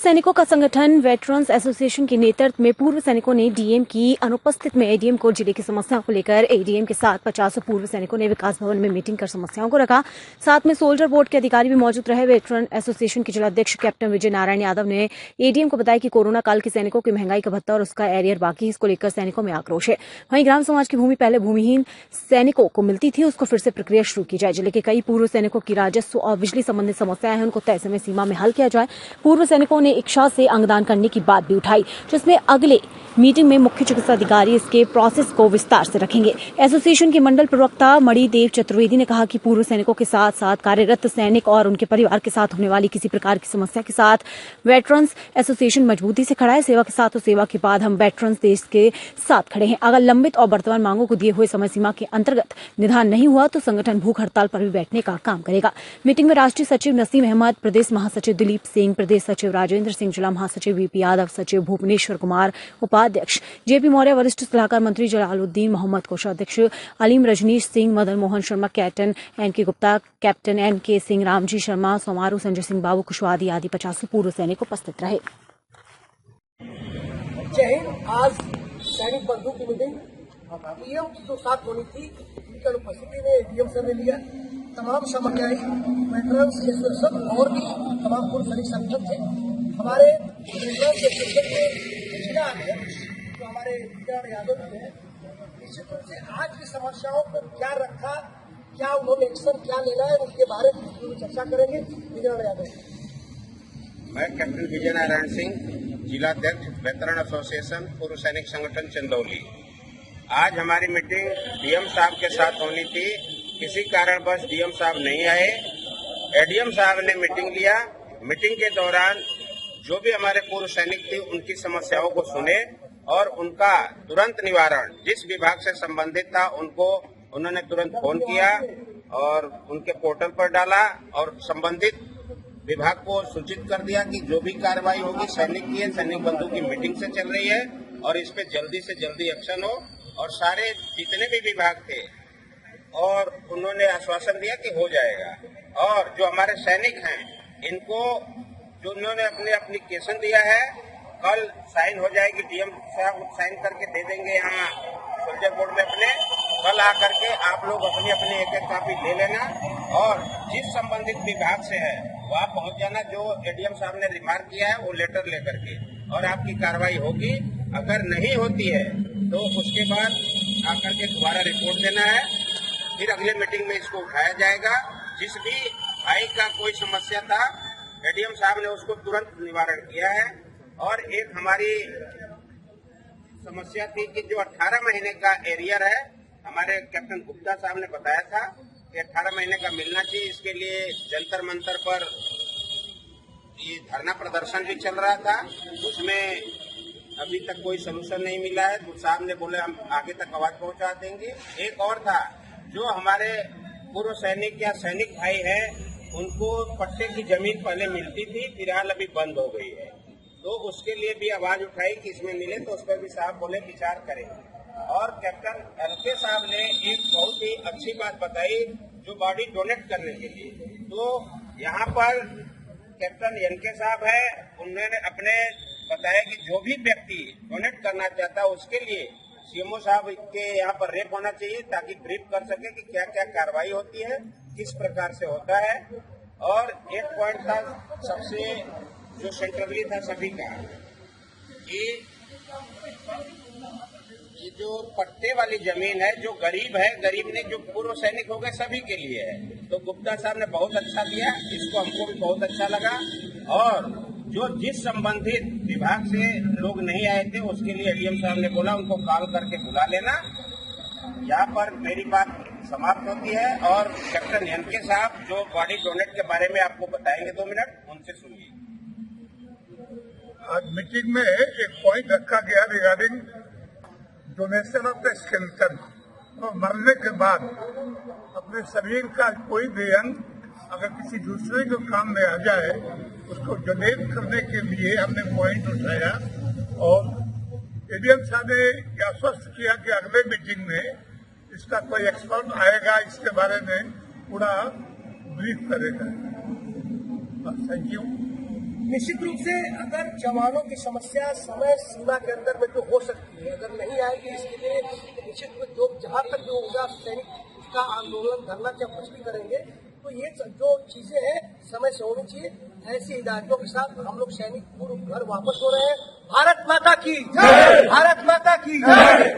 सैनिकों का संगठन वेटरन्स एसोसिएशन के नेतृत्व में पूर्व सैनिकों ने डीएम की अनुपस्थित में एडीएम को जिले की समस्याओं को लेकर एडीएम के साथ 50 पूर्व सैनिकों ने विकास भवन में मीटिंग कर समस्याओं को रखा। साथ में सोल्जर बोर्ड के अधिकारी भी मौजूद रहे। वेटरन एसोसिएशन के जिलाध्यक्ष कैप्टन विजय नारायण यादव ने एडीएम को बताया कि कोरोना काल के सैनिकों की महंगाई का भत्ता और उसका एरियर बाकी, इसको लेकर सैनिकों में आक्रोश है। वहीं ग्राम समाज की भूमि पहले भूमिहीन सैनिकों को मिलती थी, उसको फिर से प्रक्रिया शुरू की जाए। जिले के कई पूर्व सैनिकों की राजस्व और बिजली संबंधित समस्याएं हैं, उनको तय समय सीमा में हल किया जाए। पूर्व सैनिकों ने इच्छा से अंगदान करने की बात भी उठाई, जिसमें अगले मीटिंग में मुख्य चिकित्सा अधिकारी इसके प्रोसेस को विस्तार से रखेंगे। एसोसिएशन के मंडल प्रवक्ता मणिदेव चतुर्वेदी ने कहा कि पूर्व सैनिकों के साथ साथ कार्यरत सैनिक और उनके परिवार के साथ होने वाली किसी प्रकार की समस्या के साथ वेटरन्स एसोसिएशन मजबूती से खड़ा है। सेवा के साथ तो सेवा के बाद हम वेटरन्स देश के साथ खड़े हैं। अगर लंबित और वर्तमान मांगों को दिए हुए समय सीमा के अंतर्गत निदान नहीं हुआ तो संगठन भूख हड़ताल पर भी बैठने का काम करेगा। मीटिंग में राष्ट्रीय सचिव नसीम अहमद, प्रदेश महासचिव दिलीप सिंह, प्रदेश सचिव राजेंद्र सिंह, जिला महासचिव वीपी यादव, सचिव भुवनेश्वर कुमार, उपाध्यक्ष जेपी मौर्य, वरिष्ठ सलाहकार मंत्री जलालुद्दीन मोहम्मद, कोषाध्यक्ष Alim Rajnish Singh, Madan Mohan Sharma, captain NK Gupta, captain NK Singh, Ramji Sharma, Somaru, Sanjay Singh, Babu Kushwaha आदि 50 पूर्व सैनिक उपस्थित रहे। जय हिंद। आज सैनिक बंधु की मीटिंग डीएम की जो साथ होनी थी, उनकी अनुपस्थिति में डीएम सर ने लिया। तमाम समस्याएं वेटरन्स एसोसिएशन और भी तमाम पूर्व सैनिक संगठन थे। हमारे वेटरन्स एसोसिएशन के जिला अध्यक्ष जो हमारे विजय यादव जी हैं, निश्चित रूप से आज की समस्याओं को क्या रखा, क्या उन्होंने एक्शन क्या लेना है, उसके बारे में चर्चा करेंगे। विजय यादव। मैं कैप्टन विजय नारायण सिंह, जिलाध्यक्ष वेटरन एसोसिएशन पूर्व सैनिक संगठन चंदौली। आज हमारी मीटिंग डीएम साहब के साथ होनी थी, किसी कारणवश डीएम साहब नहीं आए। एडीएम साहब ने मीटिंग लिया। मीटिंग के दौरान जो भी हमारे पूर्व सैनिक थे उनकी समस्याओं को सुने और उनका तुरंत निवारण जिस विभाग से संबंधित था उनको उन्होंने तुरंत फोन किया और उनके पोर्टल पर डाला और संबंधित विभाग को सूचित कर दिया कि जो भी कार्रवाई होगी सैनिक की है, सैनिक बंधु की मीटिंग से चल रही है और इस पे जल्दी से जल्दी एक्शन हो। और सारे जितने भी विभाग थे और उन्होंने आश्वासन दिया कि हो जाएगा। और जो हमारे सैनिक हैं इनको जो उन्होंने अपने एप्लीकेशन दिया है, कल साइन हो जाएगी, डीएम साहब साइन करके दे देंगे यहाँ सोल्जर बोर्ड में अपने। कल आकर के आप लोग अपनी अपनी एक एक कॉपी ले लेना और जिस संबंधित विभाग से है वहाँ पहुँच जाना। जो एडीएम साहब ने रिमार्क किया है वो लेटर लेकर के और आपकी कार्रवाई होगी। अगर नहीं होती है तो उसके बाद आकर के दोबारा रिपोर्ट देना है, फिर अगले मीटिंग में इसको उठाया जाएगा। जिस भी भाई का कोई समस्या था एडीएम साहब ने उसको तुरंत निवारण किया है। और एक हमारी समस्या थी कि जो 18 महीने का एरियर है, हमारे कैप्टन गुप्ता साहब ने बताया था कि 18 महीने का मिलना चाहिए। इसके लिए जंतर मंतर पर ये धरना प्रदर्शन भी चल रहा था, उसमें अभी तक कोई सलूशन नहीं मिला है। तो साहब ने बोले हम आगे तक आवाज पहुंचा देंगे। एक और था, जो हमारे पूर्व सैनिक या सैनिक भाई हैं उनको पट्टे की जमीन पहले मिलती थी, फिलहाल अभी बंद हो गई है, तो उसके लिए भी आवाज उठाई कि इसमें मिले, तो उस पर भी साहब बोले विचार करेंगे। और कैप्टन एनके साहब ने एक बहुत ही अच्छी बात बताई जो बॉडी डोनेट करने के लिए। तो यहाँ पर कैप्टन एनके साहब है, उन्होंने अपने बताया कि जो भी व्यक्ति डोनेट करना चाहता है उसके लिए सीएमओ साहब के यहाँ पर रेप होना चाहिए ताकि ब्रीफ कर सके कि क्या क्या कार्रवाई होती है, किस प्रकार से होता है। और एक पॉइंट था सबसे जो सेंट्रली था सभी का, ये जो पट्टे वाली जमीन है, जो गरीब है, गरीब ने जो पूर्व सैनिक हो गए सभी के लिए है। तो गुप्ता साहब ने बहुत अच्छा दिया, इसको हमको भी बहुत अच्छा लगा। और जो जिस संबंधित विभाग से लोग नहीं आए थे उसके लिए एडीएम साहब ने बोला उनको कॉल करके बुला लेना। यहाँ पर मेरी बात समाप्त होती है और कैप्टन एनके साहब जो बॉडी डोनेट के बारे में आपको बताएंगे 2 मिनट, उनसे सुनिए। आज मीटिंग में एक पॉइंट रखा गया regarding donation of the skeleton. तो मरने के बाद अपने शरीर का कोई भी अंग अगर किसी दूसरे को काम में आ जाए उसको डोनेट करने के लिए हमने पॉइंट उठाया। और एडीएम साहब ने आश्वस्त किया कि अगले मीटिंग में इसका कोई एक्सपर्ट आएगा, इसके बारे में पूरा ब्रीफ करेगा। Thank you. निश्चित रूप से अगर जवानों की समस्या समय सीमा के अंदर में तो हो सकती है, अगर नहीं आएगी इसके लिए निश्चित रूप जो जहां तक जो होगा सैनिक उसका आंदोलन धरना या कुछ भी करेंगे, तो ये जो चीजें हैं समय से होनी चाहिए। ऐसी हिदायतों के साथ हम लोग सैनिक पूर्व घर वापस हो रहे हैं। भारत माता की जय, भारत माता की जय।